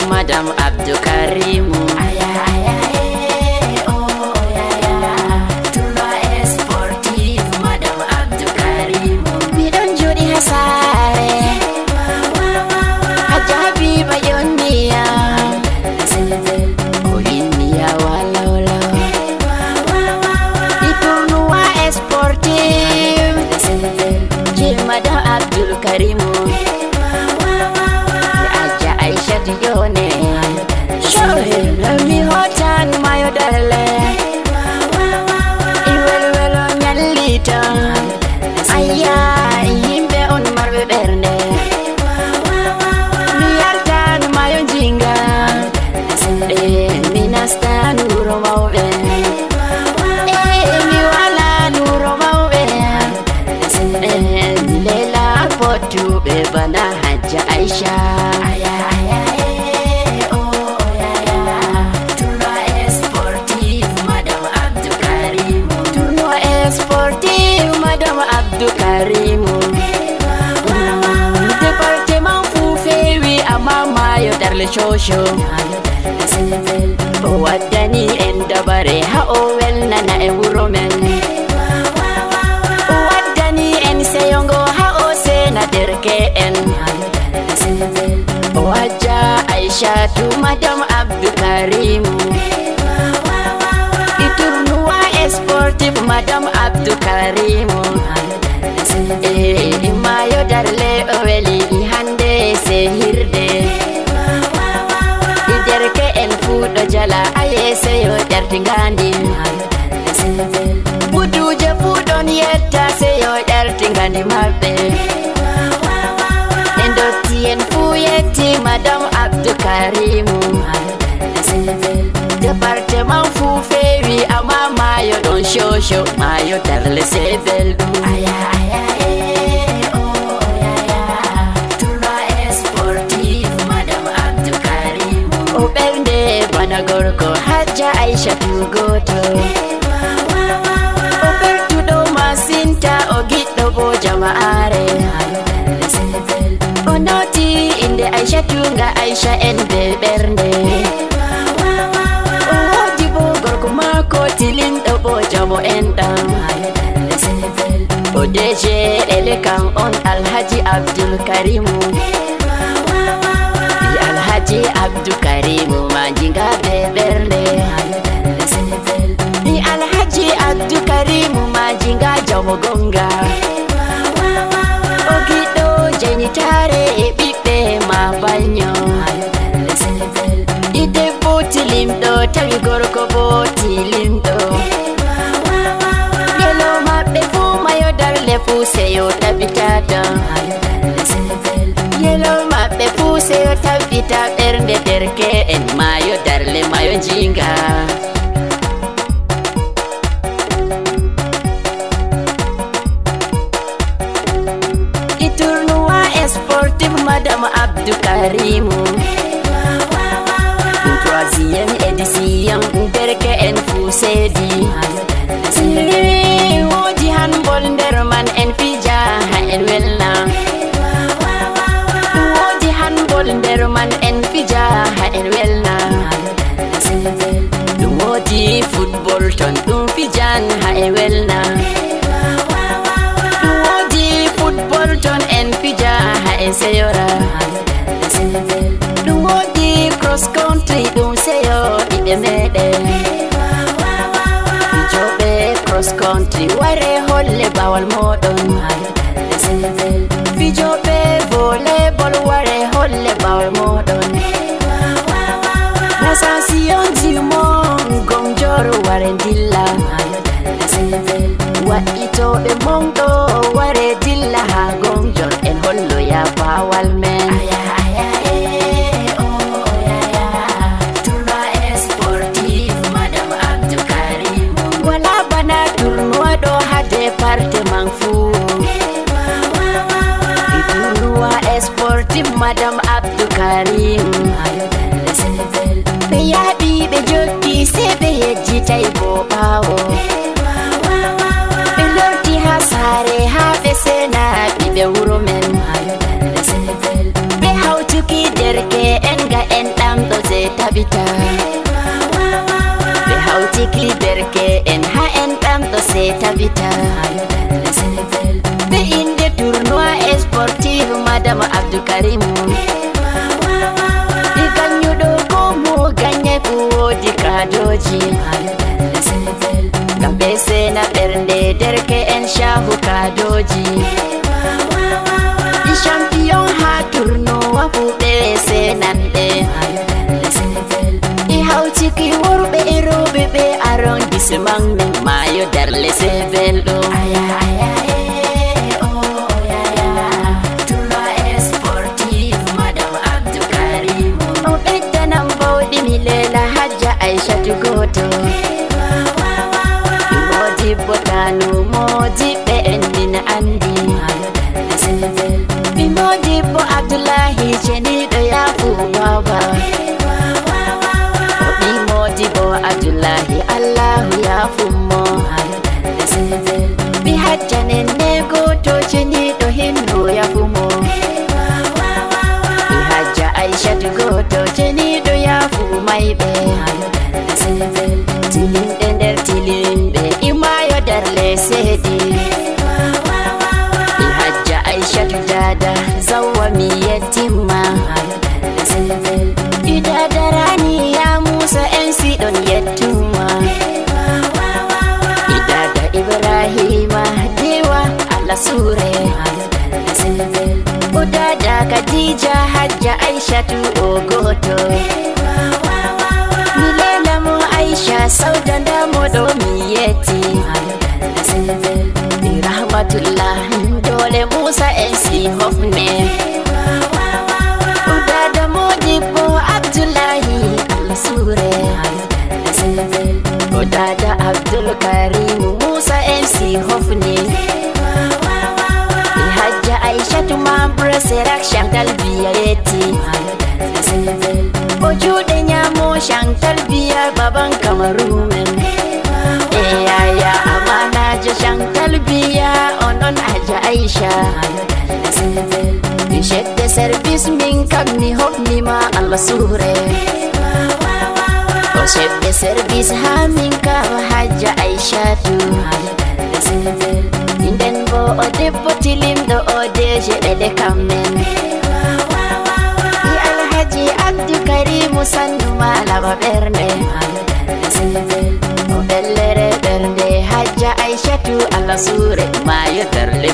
Madam Abdul Karim. Tournoi sportif Madam Abdul Karim. Bidon judi hasare Hajabi bayonia Ohinia walolo Di tournoi sportif Di Madam Abdul Karim. Aisyah Dione Shohil mi hotan mayo dale Iwel welo nyalita Ayah himbe on marbe berne Mi yartan mayo jinga Minastan uro mauve Mi wala nuro mauve Lela potu bebana haja Aisyah. Abdul Karim Departement Fufewi Amama yo darle shosho Wadani endabare haowel nana e wuromen Wadani en seyongo hao sena derke en Waja Aisyah tu Madam Abdul Karim Tournoi sportif Madam Abdul Karim. Mayo darle oweli hande sehirde Iderke en fudo jala aye seyo dartingandi Buduje fudon yetta seyo dartingandi mabbe Endoti en fuyeti Madam Abdul Karim. Departement Fufewi ama mayo don shosho mayo darle sebel Gorko Haja Aisyah tugoto Obertudo masinta ogito bo jamaare Onoti inde Aisyah tunga Aisyah ende bernde Ojibo gorko mako tilindo bo jamo endam Odeje elekan on Alhaji Abdul Karim. Alhaji Abdul Karim manjinga beberne Ni Alhaji Abdul Karim manjinga jamogonga Ogido jenitare ebibe mabanyo Ide botilimdo tawi gorko botilimdo Yelo mabbe fu mayo darle fu seyo tabitata Yelo mabbe fu seyo tabita bernde derke en mayo darle mayo jinga Di tournoi sportif Madam Abdul Karim. Troisième édition derke en fu sedi Wodi handball nderman en fija ha en welna Wodi handball nderman en fija ha en welna Wodi football ton dum fijan ha en welna Wodi football ton en fija ha en seyora Wodi cross country dum seyo ibe mede Jobe cross country ware holle bawal modon Fijobe volleyball ware holle bawal modon Nasansiyon jimon gongjor ware dilla Wa itobe mondo ware dilla ha gongjor en hollo ya bawal men Departement fu Tournoi sportif Madam Abdul Karim. Bebe yejjitay bo ɓawo ɓe lorti ha saare ha ɓe sena ɓiɓe wuro men ɓe hawtuki derke'en ga en ɗamɗo je tabita ɓe hawtiki derke'en ha en ɗamɗo se tabita ɓe inde tournoi sportif madame Abdoukarim gannyuɗo ko mo ganye fu wodi kadoji ngam ɓe sena ɓernde derke'en shahu kadoji champion ha tournoi fu ɓe senan ɓe i hawtiki worɓe e rewɓe ɓe arrondissement men Mayo Darle se belɗum Aishatu goto Modibbo Tanu Modibɓe endina andi Modibbo Abdullahi ceniɗo yafu baba Modibbo Abdullahi Allahu yafumo Bi hajjanen ne goto ceniɗo hindu yafumo Bi hajja Aishatu goto ceniɗo yafu mayɓe Tilimɗe nder tilimɓe i Mayo Darle seedi i hajja Aishatu dada zawwa mi yettimma i dada Rani ya Musa en siɗon yettuma i dada Ibrahima dewa Allah sure o dada Khadija hajja Aishatu o goto Aisha sauda ndamoɗo mi yetti bi rahmatullah dole Musa en si hofne dada Modibbo Abdullahi Allah sure dada Abdul Karim Musa en si hofne hajja Aishatu mambre serak Chantal biya yetti o juɗe nyamo Chantal biya baban Kamaru men yaya amanajo Chantal biya onon hajja Aisha chef de service min kam mi hofnima Allah sure o chef de service ha min kam hajja Aishatu nden bo o debbo tilimɗo o deje ɗeɗe kammen Alhaji Abdoukarim sannu malama ɓernde o ɓellere ɓernde hajja Aishatu Allah sure Mayo Darle